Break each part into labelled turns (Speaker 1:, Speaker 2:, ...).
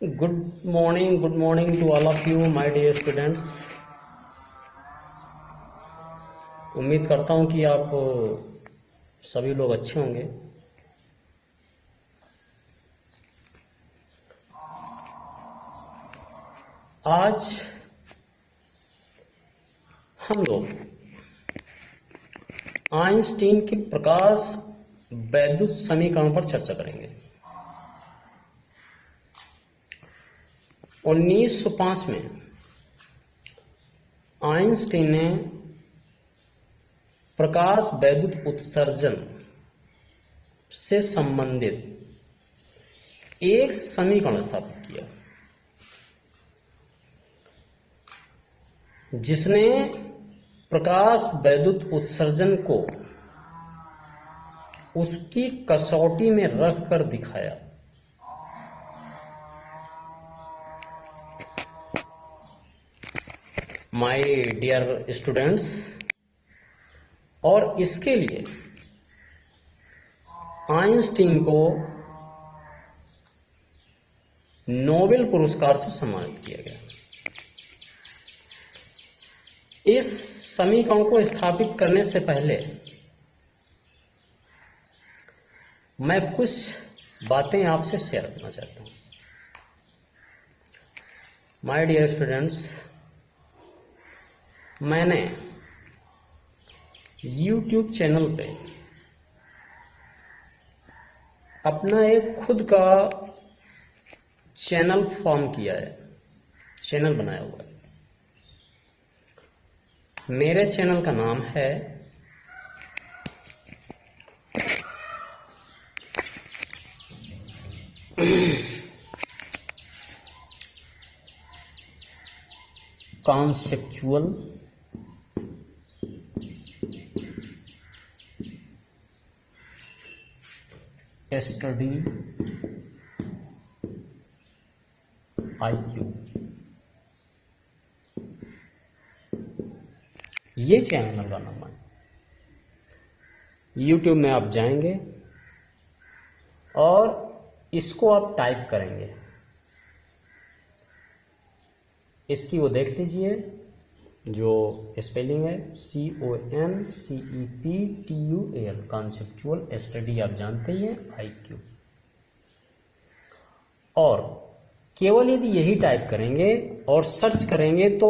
Speaker 1: Good morning to all of you, my dear students. उम्मीद करता हूँ कि आप सभी लोग अच्छे होंगे। आज हम लोग आइंस्टीन के प्रकाश वैद्युत समीकरण पर चर्चा करेंगे। 1905 में आइंस्टीन ने प्रकाश वैद्युत उत्सर्जन से संबंधित एक समीकरण स्थापित किया, जिसने प्रकाश वैद्युत उत्सर्जन को उसकी कसौटी में रखकर दिखाया। माय डियर स्टूडेंट्स, और इसके लिए आइंस्टीन को नोबेल पुरस्कार से सम्मानित किया गया। इस समीकरण को स्थापित करने से पहले मैं कुछ बातें आपसे शेयर करना चाहता हूं। माय डियर स्टूडेंट्स, मैंने YouTube चैनल पे अपना एक खुद का चैनल फॉर्म किया है, चैनल बनाया हुआ है। मेरे चैनल का नाम है कॉन्सेप्चुअल स्टडी IQ। ये चैनल का नाम है। YouTube में आप जाएंगे और इसको आप टाइप करेंगे। इसकी वो देख लीजिए जो स्पेलिंग है CONCEPTUAL, कॉन्सेप्चुअल स्टडी आप जानते ही हैं, IQ। और केवल यदि यही टाइप करेंगे और सर्च करेंगे तो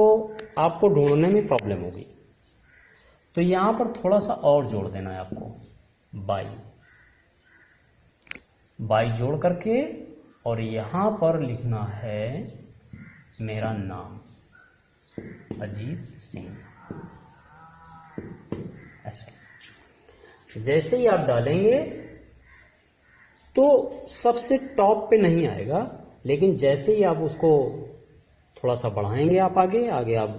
Speaker 1: आपको ढूंढने में प्रॉब्लम होगी। तो यहां पर थोड़ा सा और जोड़ देना है आपको, बाई जोड़ करके, और यहां पर लिखना है मेरा नाम अजीत सिंह। ऐसा जैसे ही आप डालेंगे तो सबसे टॉप पे नहीं आएगा, लेकिन जैसे ही आप उसको थोड़ा सा बढ़ाएंगे, आप आगे आप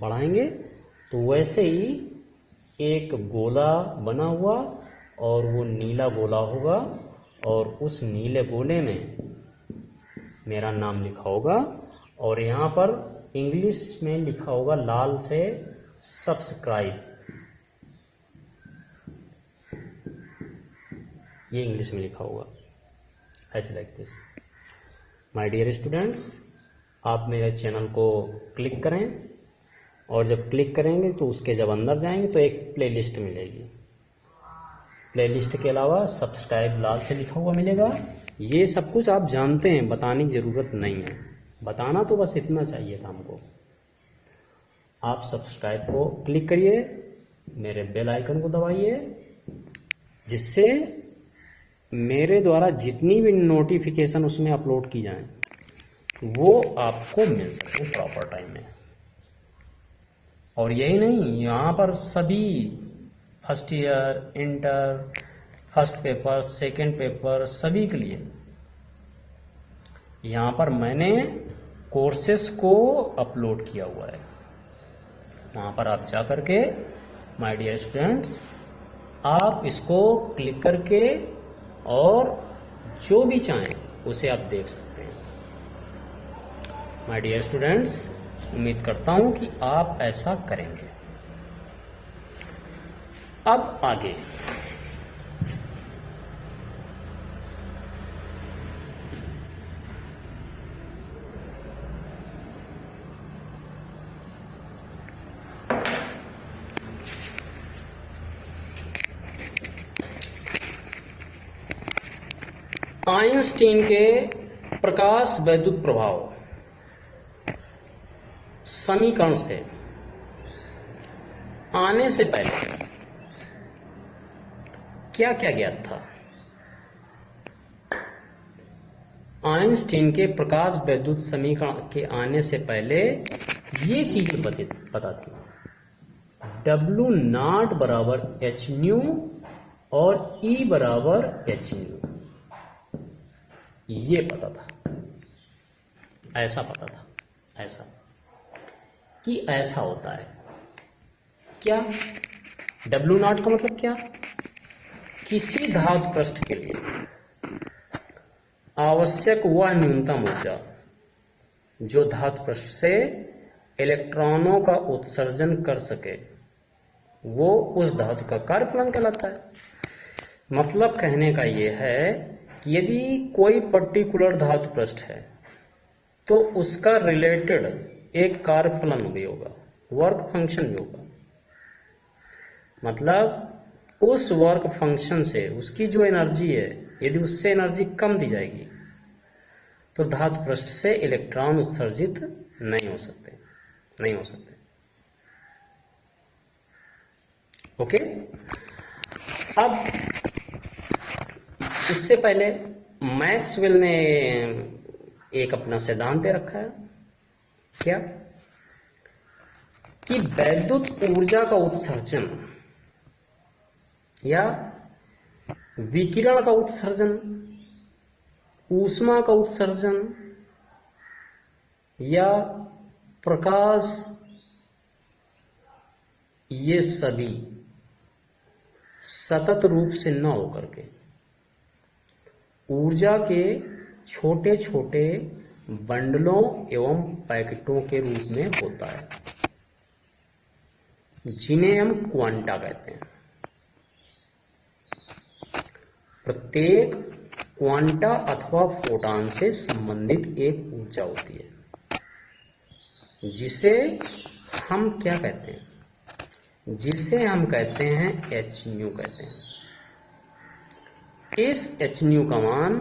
Speaker 1: बढ़ाएंगे तो वैसे ही एक गोला बना हुआ और वो नीला गोला होगा, और उस नीले गोले में मेरा नाम लिखा होगा, और यहाँ पर इंग्लिश में लिखा होगा लाल से सब्सक्राइब। ये इंग्लिश में लिखा होगा ऐसे like this. My dear students, आप मेरे चैनल को क्लिक करें, और जब क्लिक करेंगे तो उसके जब अंदर जाएंगे तो एक प्लेलिस्ट मिलेगी। प्लेलिस्ट के अलावा सब्सक्राइब लाल से लिखा हुआ मिलेगा। ये सब कुछ आप जानते हैं, बताने की जरूरत नहीं है। बताना तो बस इतना चाहिए था हमको। आप सब्सक्राइब को क्लिक करिए, मेरे बेल आइकन को दबाइए, जिससे मेरे द्वारा जितनी भी नोटिफिकेशन उसमें अपलोड की जाए वो आपको मिल सके प्रॉपर टाइम में। और यही नहीं, यहाँ पर सभी first year, inter, first paper, second paper, सभी के लिए यहाँ पर मैंने कोर्सेस को अपलोड किया हुआ है। वहाँ पर आप जा करके माय डियर स्टूडेंट्स, आप इसको क्लिक करके और जो भी चाहें उसे आप देख सकते हैं। माय डियर स्टूडेंट्स, उम्मीद करता हूं कि आप ऐसा करेंगे। अब आगे आइंस्टीन के प्रकाश वैद्युत प्रभाव समीकरण से आने से पहले क्या क्या ज्ञात था? आइंस्टीन के प्रकाश वैद्युत समीकरण के आने से पहले ये चीजें पता थी। W नॉट बराबर एच न्यू और E बराबर एच न्यू, ये पता था। ऐसा पता था, ऐसा कि ऐसा होता है। क्या W नॉट का मतलब क्या? किसी धातु पृष्ठ के लिए आवश्यक वह न्यूनतम ऊर्जा जो धातु पृष्ठ से इलेक्ट्रॉनों का उत्सर्जन कर सके, वो उस धातु का कार्यफलन कहलाता है। मतलब कहने का यह है कि यदि कोई पर्टिकुलर धातु पृष्ठ है तो उसका रिलेटेड एक कार्यफलन भी होगा, वर्क फंक्शन भी होगा। मतलब उस वर्क फंक्शन से उसकी जो एनर्जी है, यदि उससे एनर्जी कम दी जाएगी तो धातु पृष्ठ से इलेक्ट्रॉन उत्सर्जित नहीं हो सकते। ओके। अब इससे पहले मैक्सवेल ने एक अपना सिद्धांत दे रखा है। क्या? कि वैद्युत ऊर्जा का उत्सर्जन या विकिरण का उत्सर्जन, ऊष्मा का उत्सर्जन या प्रकाश, ये सभी सतत रूप से न होकर के ऊर्जा के छोटे छोटे बंडलों एवं पैकेटों के रूप में होता है, जिन्हें हम क्वांटा कहते हैं। प्रत्येक क्वांटा अथवा फोटॉन से संबंधित एक ऊर्जा होती है, जिसे हम क्या कहते हैं? जिसे हम कहते हैं एच न्यू कहते हैं। इस एच न्यू का मान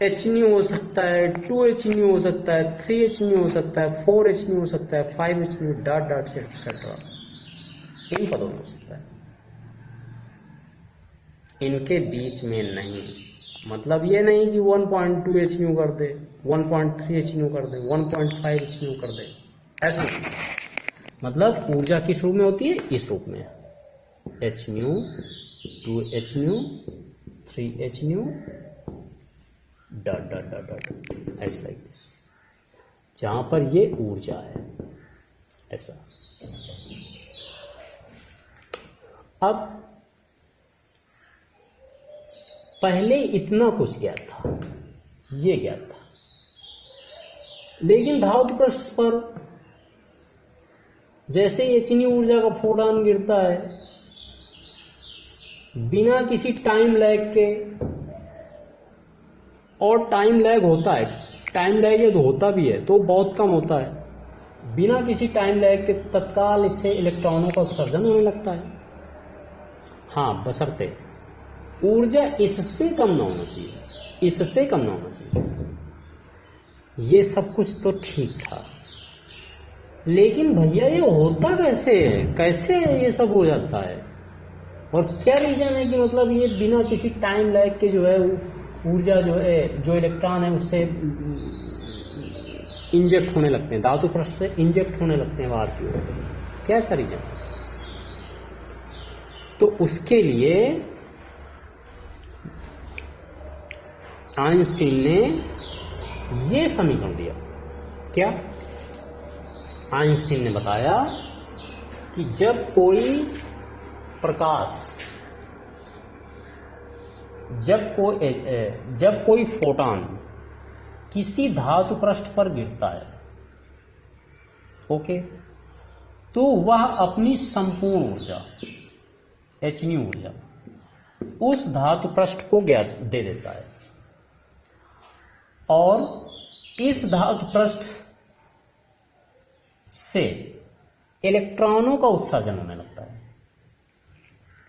Speaker 1: एच न्यू हो सकता है, 2H न्यू हो सकता है, 3H न्यू हो सकता है, 4H न्यू हो सकता है, 5H न्यू डॉट डॉट से एक्सेट्रा, इन पदों में हो सकता है। इनके बीच में नहीं। मतलब ये नहीं कि 1.2H न्यू कर दे, 1.3H न्यू कर दे, 1.5H न्यू कर दे, ऐसा नहीं। मतलब ऊर्जा किस रूप में होती है? इस रूप में, H new, 2H new, 3H new dot dot dot dot, ऐसे लाइक दिस, जहां पर ये ऊर्जा है, ऐसा। अब पहले इतना कुछ ज्ञात था, ये ज्ञात था, लेकिन धातु पृष्ठ पर जैसे एचनी ऊर्जा का फोटॉन गिरता है, बिना किसी टाइम लैग के, और टाइम लैग होता है, टाइम लैग ये तो होता भी है तो बहुत कम होता है, बिना किसी टाइम लैग के तत्काल इससे इलेक्ट्रॉनों का उत्सर्जन होने लगता है। हाँ, बशर्ते ऊर्जा इससे कम ना होना चाहिए, इससे कम ना होना चाहिए। ये सब कुछ तो ठीक था, लेकिन भैया ये होता कैसे है? कैसे ये सब हो जाता है? और क्या रीजन है कि मतलब ये बिना किसी टाइम लैग के जो है ऊर्जा जो है, जो इलेक्ट्रॉन है उससे इंजेक्ट होने लगते हैं, धातु पृष्ठ से इंजेक्ट होने लगते हैं बाहर की ओर? क्या ऐसा रीजन? तो उसके लिए आइंस्टीन ने ये समीकरण दिया। क्या? आइंस्टीन ने बताया कि जब कोई फोटॉन किसी धातु पृष्ठ पर गिरता है, ओके, तो वह अपनी संपूर्ण ऊर्जा, एचनी ऊर्जा, उस धातु पृष्ठ को दे देता है, और इस धातु पृष्ठ से इलेक्ट्रॉनों का उत्सर्जन होने लगता है।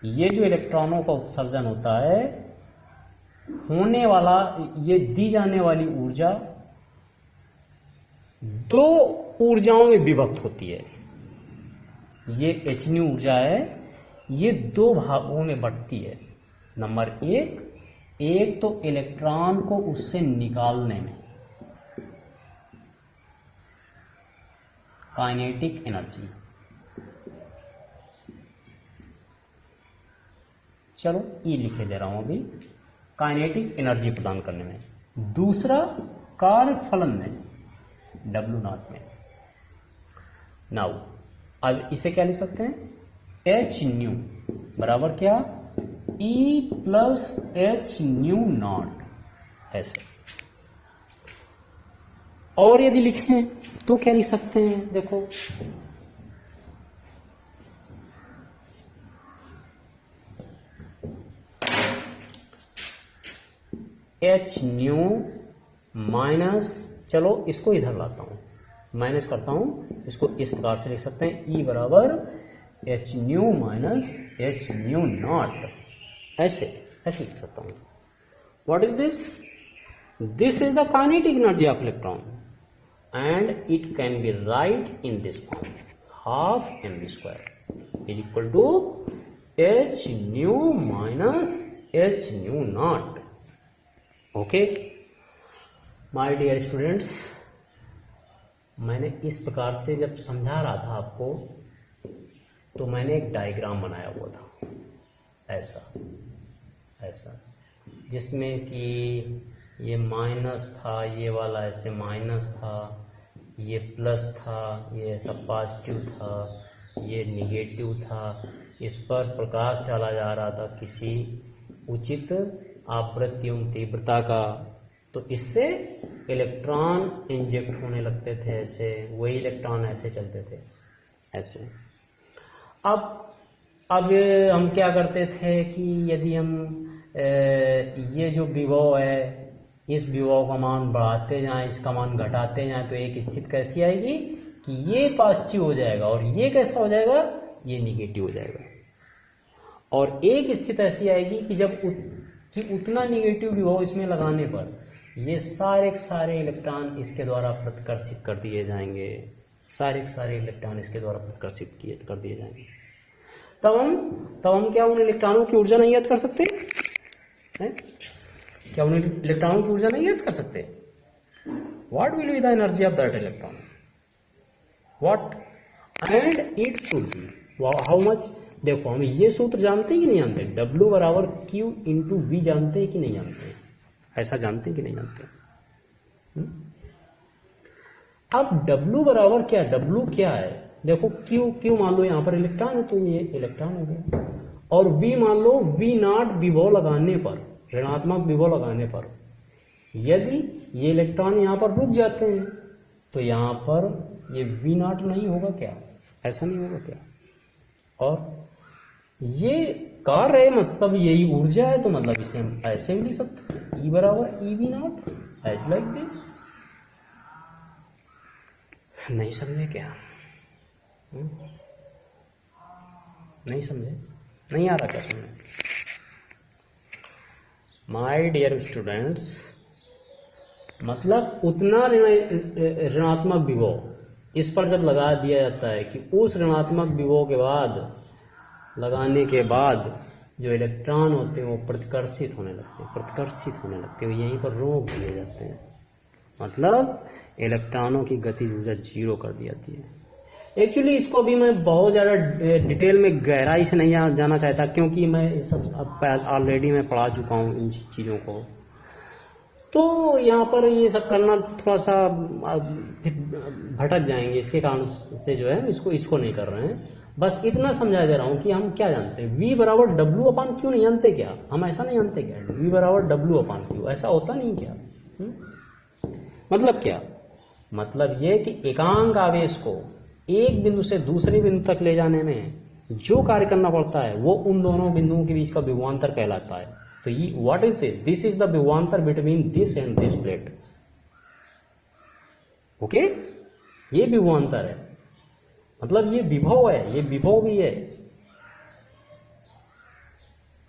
Speaker 1: ये जो इलेक्ट्रॉनों का उत्सर्जन होता है, होने वाला, ये दी जाने वाली ऊर्जा दो ऊर्जाओं में विभक्त होती है। ये h न्यू ऊर्जा है, ये दो भागों में बंटती है। नंबर एक तो इलेक्ट्रॉन को उससे निकालने में, काइनेटिक एनर्जी, चलो ई लिखे दे रहा हूं अभी, काइनेटिक एनर्जी प्रदान करने में। दूसरा कार्य फलन में, W0 में। नाउ अब इसे क्या लिख सकते हैं, h न्यू बराबर क्या, E plus h nu not, ऐसे। और यदि लिखें तो क्या लिख सकते हैं, देखो h न्यू माइनस, चलो इसको इधर लाता हूं, माइनस करता हूं, इसको इस प्रकार से लिख सकते हैं, E बराबर h new minus h nu not, ऐसे ऐसे लिख सकता हूं। What is this, this is the kinetic energy of electron and it can be write in this form, half mv square is equal to h nu minus h nu naught. Okay my dear students, मैंने इस प्रकार से जब समझा रहा था आपको तो मैंने एक डायग्राम बनाया हुआ था, ऐसा ऐसा, जिसमें कि ये माइनस था, ये वाला ऐसे माइनस था, ये प्लस था, ये ऐसा पॉजिटिव था, ये निगेटिव था। इस पर प्रकाश डाला जा रहा था किसी उचित आवृत्ति एवं तीव्रता का, तो इससे इलेक्ट्रॉन इंजेक्ट होने लगते थे, ऐसे वही इलेक्ट्रॉन ऐसे चलते थे, ऐसे। अब हम क्या करते थे कि यदि हम ये जो विभव है, इस विभव का मान बढ़ाते जाएं, इसका मान घटाते जाएं, तो एक स्थिति कैसी आएगी कि ये पॉजिटिव हो जाएगा और ये कैसा हो जाएगा, ये निगेटिव हो जाएगा। और एक स्थिति ऐसी आएगी कि जब उतना निगेटिव विभव इसमें लगाने पर ये सारे के सारे इलेक्ट्रॉन इसके द्वारा प्रतिकर्षित कर दिए जाएंगे, सारे के सारे इलेक्ट्रॉन इसके द्वारा प्रतिकर्षित कर दिए जाएंगे। तब हम क्या उन इलेक्ट्रॉनों की ऊर्जा नहीं याद कर सकते हैं? क्या उन इलेक्ट्रॉनों की ऊर्जा नहीं याद कर सकते? What will be the energy of that electron, what, and it should be how much. देखो हम ये सूत्र जानते हैं कि नहीं जानते, W बराबर Q इंटू V जानते हैं कि नहीं जानते, ऐसा जानते हैं कि नहीं जानते? अब W बराबर क्या, W क्या है, देखो Q मान लो यहाँ पर इलेक्ट्रॉन है, तो ये इलेक्ट्रॉन हो गया, और V मान लो V0 विभव लगाने पर, ऋणात्मक विभव लगाने पर यदि ये इलेक्ट्रॉन यहाँ पर रुक जाते हैं तो यहाँ पर ये V0 नहीं होगा क्या, ऐसा नहीं होगा क्या? और ये कार्य है, मतलब यही ऊर्जा है, तो मतलब इसे हम ऐसे भी लिख सकते हैं, E बराबर EV0, एज लाइक दिस। नहीं समझे क्या? नहीं समझे, नहीं आ रहा क्या समझे? माय डियर स्टूडेंट्स, मतलब उतना ऋणात्मक विभव इस पर जब लगा दिया जाता है कि उस ऋणात्मक विभव के बाद, लगाने के बाद जो इलेक्ट्रॉन होते हैं वो प्रतिकर्षित होने लगते हैं, यहीं पर रोक दिए जाते हैं, मतलब इलेक्ट्रॉनों की गतिज ऊर्जा जीरो कर दी जाती है। एक्चुअली इसको भी मैं बहुत ज़्यादा डिटेल में गहराई से नहीं जाना चाहता, क्योंकि मैं सब ऑलरेडी मैं पढ़ा चुका हूँ इन चीज़ों को, तो यहाँ पर ये सब करना थोड़ा सा भटक जाएंगे, इसके कारण से जो है इसको नहीं कर रहे हैं। बस इतना समझा दे रहा हूँ कि हम क्या जानते हैं, V बराबर W अपान Q नहीं जानते क्या? हम ऐसा नहीं जानते क्या, V बराबर W अपान Q, ऐसा होता नहीं क्या? मतलब क्या, मतलब ये कि एकांक आवेश को एक बिंदु से दूसरे बिंदु तक ले जाने में जो कार्य करना पड़ता है वो उन दोनों बिंदुओं के बीच का विभवांतर कहलाता है। तो ये what is this is the विभवांतर between this and this plate. Okay, ये विभवांतर है, मतलब ये विभव है, ये विभव भी है।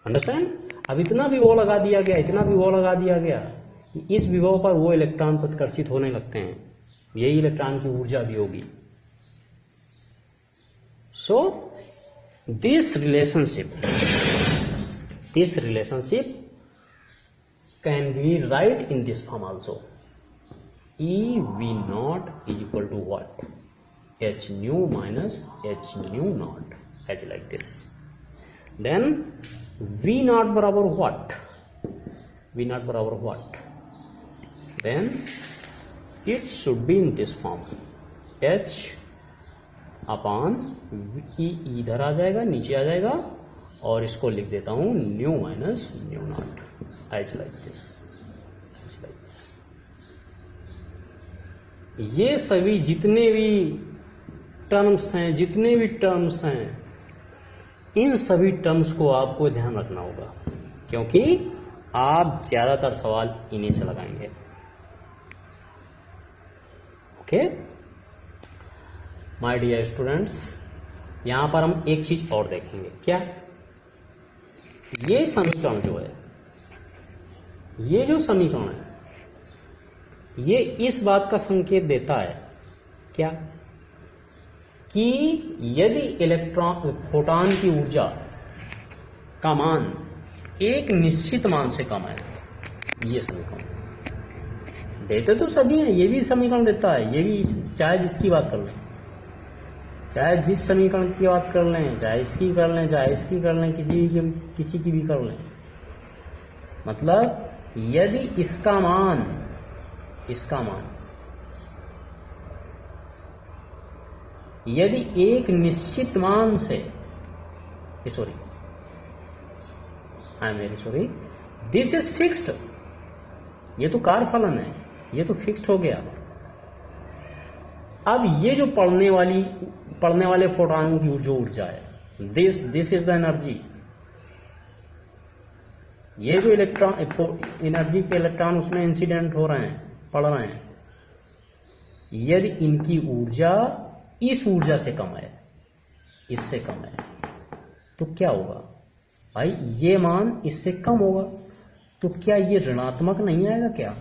Speaker 1: अंडरस्टैंड? अब इतना भी वो लगा दिया गया, इतना भी वो लगा दिया गया कि इस विभव पर वो इलेक्ट्रॉन प्रतिकर्षित होने लगते हैं, यही इलेक्ट्रॉन की ऊर्जा भी होगी। So this relationship can be right in this form also. EV0 is equal to what? H nu minus H nu naught, as like this. Then V0 बराबर what? V0 बराबर what? Then it should be in this form. H upon E इधर आ जाएगा, नीचे आ जाएगा, और इसको लिख देता हूं new minus nu not, as like this. ये सभी जितने भी टर्म्स हैं, इन सभी टर्म्स को आपको ध्यान रखना होगा, क्योंकि आप ज्यादातर सवाल इन्हीं से लगाएंगे। ओके माय डियर स्टूडेंट्स, यहां पर हम एक चीज और देखेंगे। क्या? ये समीकरण जो है, ये जो समीकरण है, ये इस बात का संकेत देता है क्या कि यदि फोटॉन की ऊर्जा का मान एक निश्चित मान से कम है, ये समीकरण देते तो सभी हैं, ये भी समीकरण देता है, ये भी, चाहे जिसकी बात कर लें, चाहे जिस समीकरण की बात कर लें, चाहे इसकी कर लें, चाहे इसकी कर लें, किसी की भी कर लें, मतलब यदि इसका मान यदि एक निश्चित मान से, दिस इज फिक्स्ड, ये तो कार्यफलन है, ये तो फिक्स्ड हो गया। अब ये जो पढ़ने वाले फोटॉनों की जो ऊर्जा है, दिस इज द एनर्जी, ये जो एनर्जी के इलेक्ट्रॉन उसमें इंसिडेंट हो रहे हैं, पढ़ रहे हैं, यदि इनकी ऊर्जा इस ऊर्जा से कम है, इससे कम है, तो क्या होगा भाई? ये मान इससे कम होगा, तो क्या ये ऋणात्मक नहीं आएगा? क्या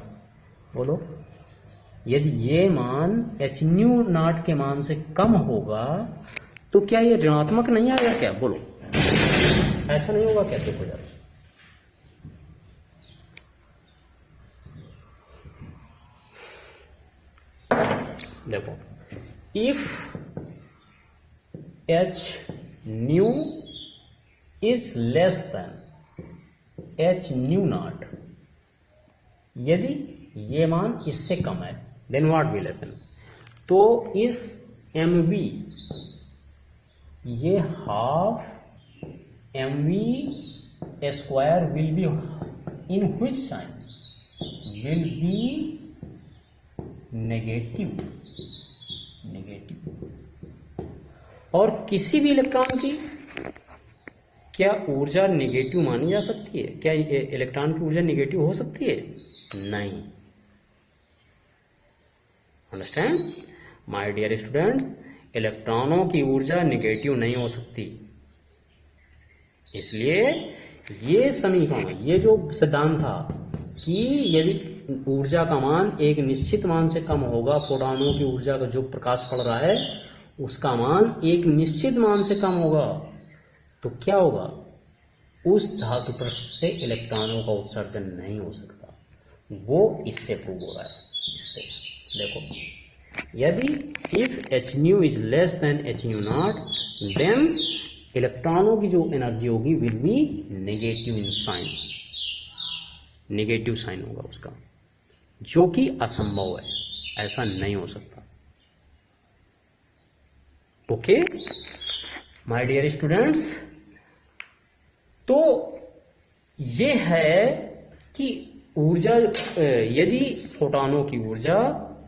Speaker 1: बोलो? यदि ये मान h न्यू नॉट के मान से कम होगा, तो क्या ये ऋणात्मक नहीं आएगा? क्या बोलो? ऐसा नहीं होगा क्या? देखो जरा, देखो, if h nu is less than h nu not, यदि ये मान इससे कम है, देन व्हाट विल हैपन? तो इस mv, ये half mv square will be in which sign? Will be negative. और किसी भी इलेक्ट्रॉन की क्या ऊर्जा नेगेटिव मानी जा सकती है? क्या इलेक्ट्रॉन की ऊर्जा नेगेटिव हो सकती है? नहीं। अंडरस्टैंड माय डियर स्टूडेंट्स, इलेक्ट्रॉनों की ऊर्जा नेगेटिव नहीं हो सकती। इसलिए ये समीकरण, ये जो सिद्धांत था कि यदि ऊर्जा का मान एक निश्चित मान से कम होगा, फोटॉनों की ऊर्जा का जो प्रकाश पड़ रहा है उसका मान एक निश्चित मान से कम होगा, तो क्या होगा? उस धातु पृष्ठ से इलेक्ट्रॉनों का उत्सर्जन नहीं हो सकता। वो इससे प्रूव हो रहा है। इससे देखो, यदि if h nu is less than h nu naught, then इलेक्ट्रॉनों की जो एनर्जी होगी will be negative in sign, negative sign होगा उसका, जो कि असंभव है, ऐसा नहीं हो सकता। ओके माय डियर स्टूडेंट्स, तो ये है कि ऊर्जा, यदि फोटॉनों की ऊर्जा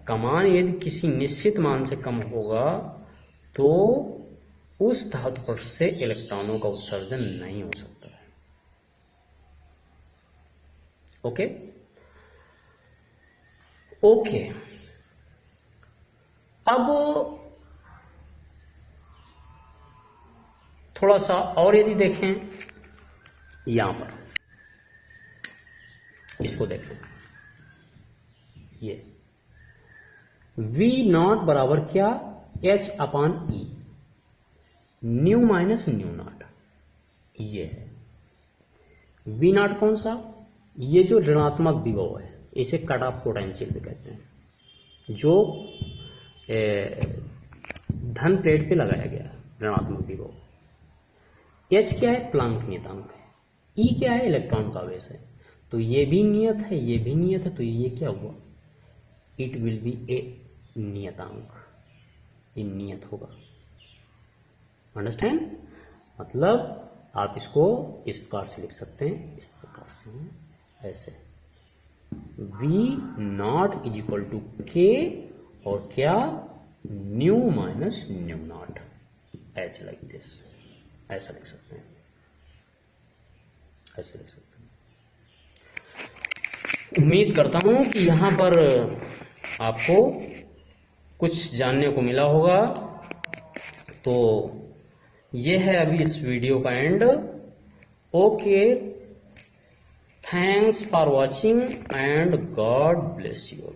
Speaker 1: का मान यदि किसी निश्चित मान से कम होगा, तो उस धातु पृष्ठ से इलेक्ट्रॉनों का उत्सर्जन नहीं हो सकता है। ओके ओके, अब थोड़ा सा और यदि देखें, यहां पर इसको देखें, ये V नॉट बराबर क्या, H upon E, new minus nu not, ये है V नॉट। कौन सा, ये जो ऋणात्मक विभव है, इसे कट ऑफ पोटेंशियल भी कहते हैं, जो धन प्लेट पे लगाया गया है, ऋणात्मक विभव। H क्या है, प्लांक नियतांक है। E क्या है, इलेक्ट्रॉन का आवेश है। तो ये भी नियत है, ये भी नियत है, तो ये क्या हुआ, इट विल बी ए नियतांक, ये नियत होगा। अंडरस्टैंड, मतलब आप इसको इस प्रकार से लिख सकते हैं, इस प्रकार से, ऐसे V naught is equal to K और क्या, nu minus nu naught, H like this, ऐसा लिख सकते हैं, ऐसे लिख सकते हैं। उम्मीद करता हूं कि यहां पर आपको कुछ जानने को मिला होगा। तो ये है अभी इस वीडियो का and. Okay, thanks for watching and God bless you.